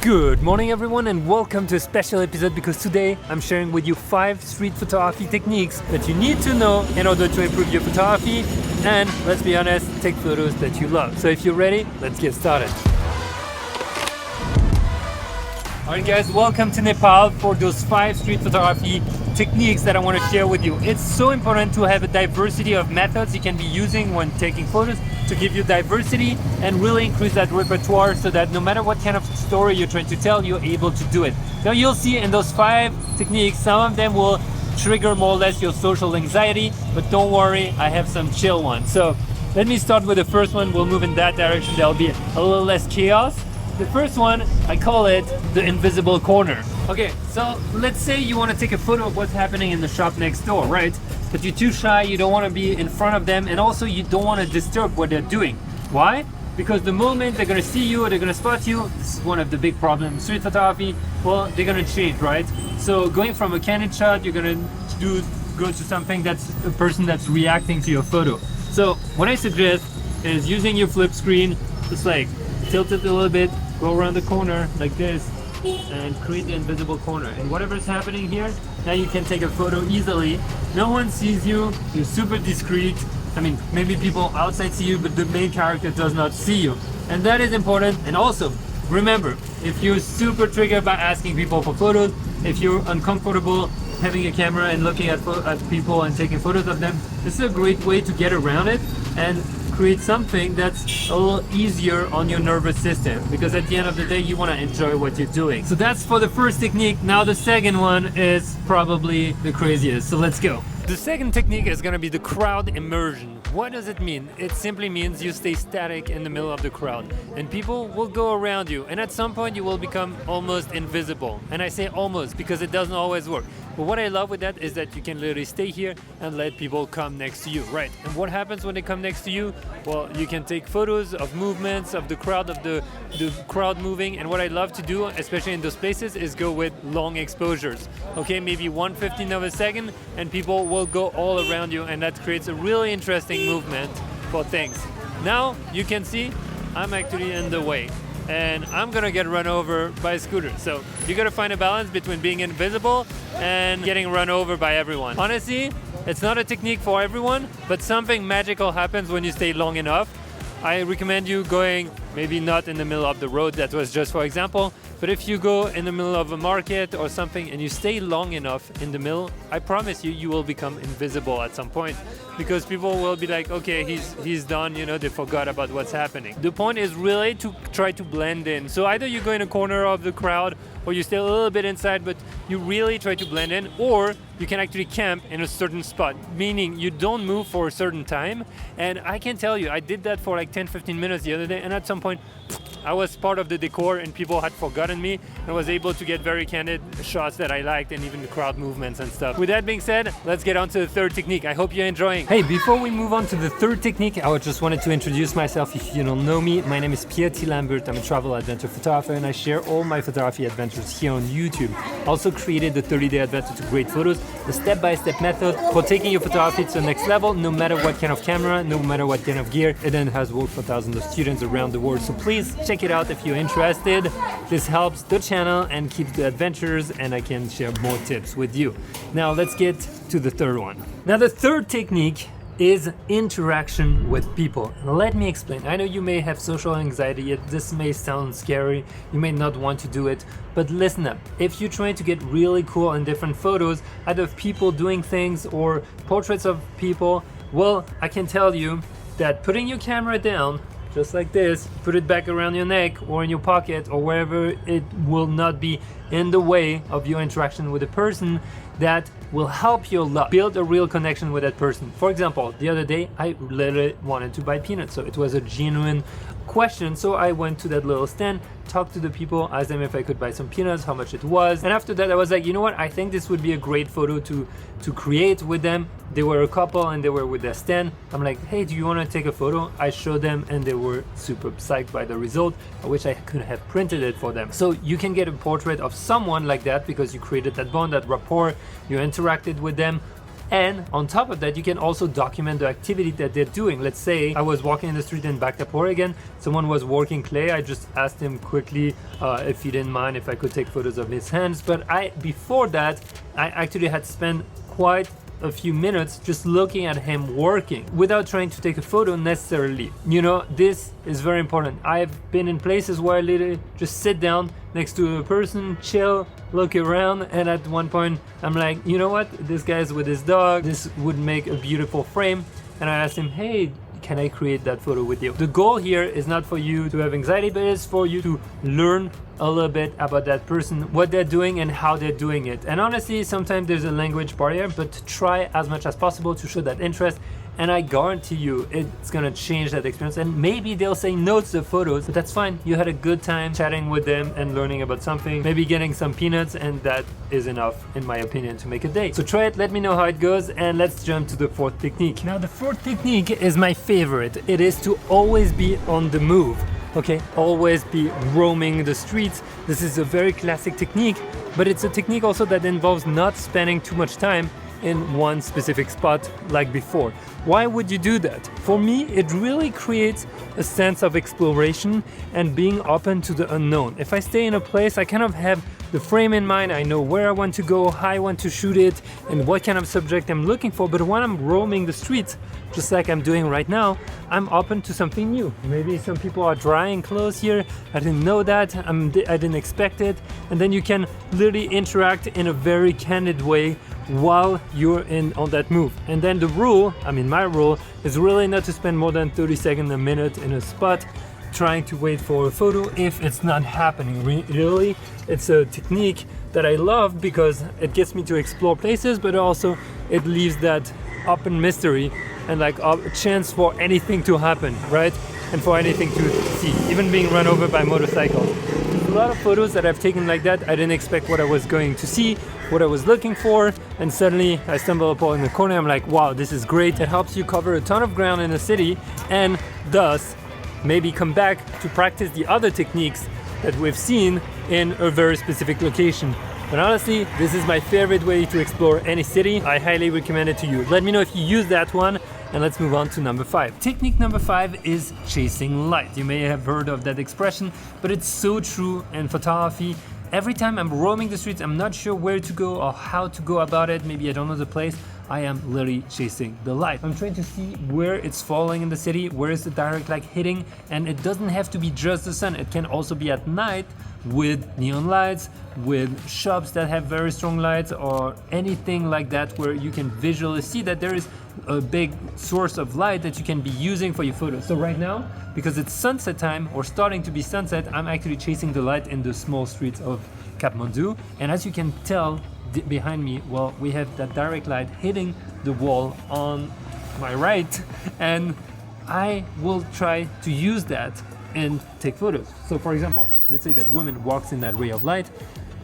Good morning everyone and welcome to a special episode because today I'm sharing with you 5 street photography techniques that you need to know in order to improve your photography and, let's be honest, take photos that you love. So if you're ready, let's get started. Alright guys, welcome to Nepal for those 5 street photography techniques that I want to share with you. It's so important to have a diversity of methods you can be using when taking photos to give you diversity and really increase that repertoire so that no matter what kind of story you're trying to tell, you're able to do it. Now you'll see in those 5 techniques, some of them will trigger more or less your social anxiety, but don't worry, I have some chill ones. So let me start with the first one. We'll move in that direction. There'll be a little less chaos. The first one, I call it the invisible corner. Okay, so let's say you want to take a photo of what's happening in the shop next door, right? But you're too shy, you don't want to be in front of them, and also you don't want to disturb what they're doing. Why? Because the moment they're going to see you or they're going to spot you, this is one of the big problems in street photography, well, they're going to change, right? So going from a candid shot, you're going to go to something that's a person that's reacting to your photo. So what I suggest is using your flip screen, just like tilt it a little bit, go around the corner like this, and create the invisible corner. And whatever's happening here, now you can take a photo easily. No one sees you, you're super discreet. I mean, maybe people outside see you, but the main character does not see you. And that is important. And also, remember, if you're super triggered by asking people for photos, if you're uncomfortable having a camera and looking at people and taking photos of them, this is a great way to get around it and create something that's a little easier on your nervous system, because at the end of the day you want to enjoy what you're doing. So that's for the first technique. Now the second one is probably the craziest, so let's go. The second technique is going to be the crowd immersion. What does it mean? It simply means you stay static in the middle of the crowd and people will go around you, and at some point you will become almost invisible. And I say almost because it doesn't always work. But what I love with that is that you can literally stay here and let people come next to you, right? And what happens when they come next to you? Well, you can take photos of movements of the crowd, of the crowd moving. And what I love to do, especially in those places, is go with long exposures. Okay, maybe 1/15 of a second, and people will go all around you, and that creates a really interesting movement for things. Now you can see I'm actually in the way, and I'm gonna get run over by a scooter. So you gotta find a balance between being invisible and getting run over by everyone. Honestly, it's not a technique for everyone, but something magical happens when you stay long enough. I recommend you going maybe not in the middle of the road, that was just for example, but if you go in the middle of a market or something and you stay long enough in the middle, I promise you, you will become invisible at some point, because people will be like, okay, he's done, you know, they forgot about what's happening. The point is really to try to blend in. So either you go in a corner of the crowd or you stay a little bit inside, but you really try to blend in, or you can actually camp in a certain spot, meaning you don't move for a certain time. And I can tell you, I did that for like 10-15 minutes the other day, and at some point I was part of the decor and people had forgotten me and was able to get very candid shots that I liked, and even the crowd movements and stuff. With that being said, let's get on to the third technique. I hope you're enjoying. Hey, before we move on to the third technique, I just wanted to introduce myself. If you don't know me, my name is Pierre T. Lambert. I'm a travel adventure photographer and I share all my photography adventures here on YouTube. I also created the 30-day adventure to great photos, a step-by-step method for taking your photography to the next level, no matter what kind of camera, no matter what kind of gear. It then has worked for thousands of students around the world. So please check it out if you're interested. This helps the channel and keeps the adventures, and I can share more tips with you. Now let's get to the third one. Now the third technique is interaction with people. Let me explain. I know you may have social anxiety, yet this may sound scary. You may not want to do it, but listen up. If you're trying to get really cool and different photos, either of people doing things or portraits of people, well, I can tell you that putting your camera down, just like this, put it back around your neck or in your pocket or wherever, it will not be in the way of your interaction with a person. That will help you a lot. Build a real connection with that person. For example, the other day, I literally wanted to buy peanuts. So it was a genuine question. So I went to that little stand, talked to the people, asked them if I could buy some peanuts, how much it was. And after that, I was like, you know what? I think this would be a great photo to create with them. They were a couple and they were with their stand. I'm like, hey, do you want to take a photo? I showed them and they were super psyched by the result. I wish I could have printed it for them. So you can get a portrait of someone like that because you created that bond, that rapport, you interacted with them. And on top of that, you can also document the activity that they're doing. Let's say I was walking in the street in Backup, Oregon. Someone was working clay. I just asked him quickly if he didn't mind if I could take photos of his hands. But before that, I actually had spent quite a few minutes just looking at him working without trying to take a photo necessarily. You know, this is very important. I've been in places where I literally just sit down next to a person, chill, look around, and at one point I'm like, you know what, this guy's with his dog, this would make a beautiful frame. And I asked him, hey, can I create that photo with you? The goal here is not for you to have anxiety, but it's for you to learn a little bit about that person, what they're doing and how they're doing it. And honestly, sometimes there's a language barrier, but try as much as possible to show that interest. And I guarantee you it's gonna change that experience. And maybe they'll say no to the photos, but that's fine. You had a good time chatting with them and learning about something, maybe getting some peanuts, and that is enough, in my opinion, to make a day. So try it, let me know how it goes, and let's jump to the fourth technique. Now, the fourth technique is my favorite. It is to always be on the move. Okay, always be roaming the streets. This is a very classic technique, but it's a technique also that involves not spending too much time in one specific spot like before. Why would you do that? For me, it really creates a sense of exploration and being open to the unknown. If I stay in a place, I kind of have the frame in mind. I know where I want to go, how I want to shoot it, and what kind of subject I'm looking for. But when I'm roaming the streets, just like I'm doing right now, I'm open to something new. Maybe some people are drying clothes here. I didn't know that. I didn't expect it. And then you can literally interact in a very candid way while you're on that move. And then the rule, my rule, is really not to spend more than 30 seconds a minute in a spot trying to wait for a photo if it's not happening. Really, it's a technique that I love because it gets me to explore places, but also it leaves that open mystery and like a chance for anything to happen, right? And for anything to see, even being run over by motorcycles. There's a lot of photos that I've taken like that. I didn't expect what I was going to see, what I was looking for, and suddenly I stumble upon the corner. I'm like, wow, this is great. It helps you cover a ton of ground in a city, and thus maybe come back to practice the other techniques that we've seen in a very specific location. But honestly, this is my favorite way to explore any city. I highly recommend it to you. Let me know if you use that one, and let's move on to number 5. Technique number 5 is chasing light. You may have heard of that expression, but it's so true in photography. Every time I'm roaming the streets, I'm not sure where to go or how to go about it. Maybe I don't know the place. I am literally chasing the light. I'm trying to see where it's falling in the city, where is the direct light hitting, and it doesn't have to be just the sun. It can also be at night with neon lights, with shops that have very strong lights, or anything like that where you can visually see that there is a big source of light that you can be using for your photos. So right now, because it's sunset time or starting to be sunset, I'm actually chasing the light in the small streets of Kathmandu. And as you can tell behind me, well, we have that direct light hitting the wall on my right, and I will try to use that and take photos. So for example, let's say that woman walks in that ray of light,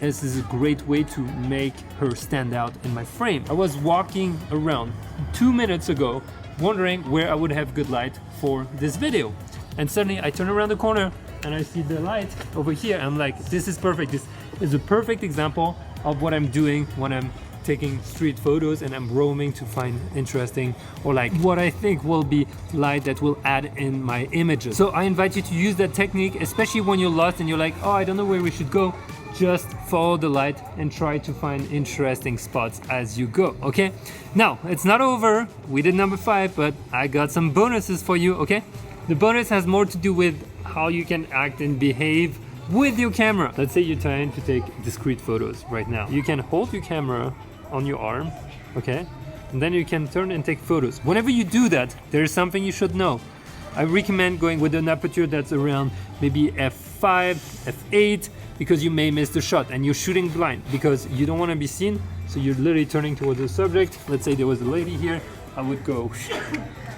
and this is a great way to make her stand out in my frame. I was walking around 2 minutes ago wondering where I would have good light for this video, and suddenly I turn around the corner and I see the light over here. I'm like, this is perfect. This is a perfect example of what I'm doing when I'm taking street photos and I'm roaming to find interesting, or like what I think will be light that will add in my images. So I invite you to use that technique, especially when you're lost and you're like, oh, I don't know where we should go. Just follow the light and try to find interesting spots as you go, okay? Now, it's not over. We did number 5, but I got some bonuses for you, okay? The bonus has more to do with how you can act and behave with your camera. Let's say you're trying to take discrete photos right now. You can hold your camera on your arm, okay? And then you can turn and take photos. Whenever you do that, there is something you should know. I recommend going with an aperture that's around maybe f5, f8, because you may miss the shot and you're shooting blind because you don't want to be seen. So you're literally turning towards the subject. Let's say there was a lady here. I would go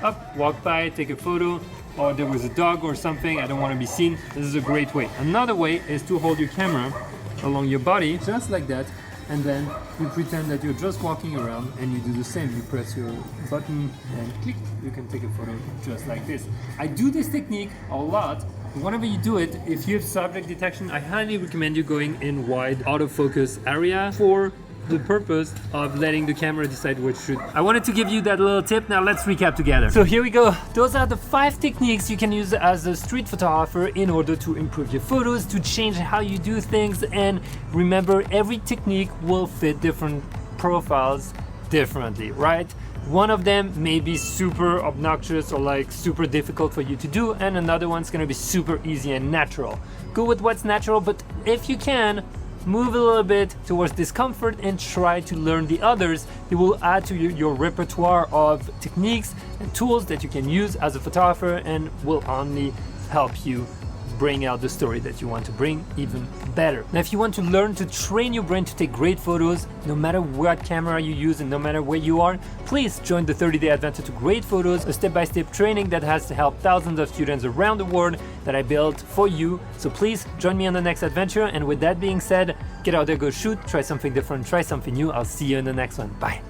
up, walk by, take a photo, or there was a dog or something, I don't want to be seen. This is a great way. Another way is to hold your camera along your body, just like that, and then you pretend that you're just walking around and you do the same. You press your button and click, you can take a photo just like this. I do this technique a lot. Whenever you do it, if you have subject detection, I highly recommend you going in wide autofocus area for the purpose of letting the camera decide what should. I wanted to give you that little tip. Now let's recap together. So here we go. Those are the 5 techniques you can use as a street photographer in order to improve your photos, to change how you do things. And remember, every technique will fit different profiles differently, right? One of them may be super obnoxious or like super difficult for you to do, and another one's gonna be super easy and natural. Go with what's natural, but if you can, move a little bit towards discomfort and try to learn the others. It will add to your repertoire of techniques and tools that you can use as a photographer, and will only help you bring out the story that you want to bring even better. Now, if you want to learn to train your brain to take great photos, no matter what camera you use and no matter where you are, please join the 30-day Adventure to Great Photos, a step-by-step training that has helped thousands of students around the world that I built for you. So please join me on the next adventure. And with that being said, get out there, go shoot, try something different, try something new. I'll see you in the next one. Bye.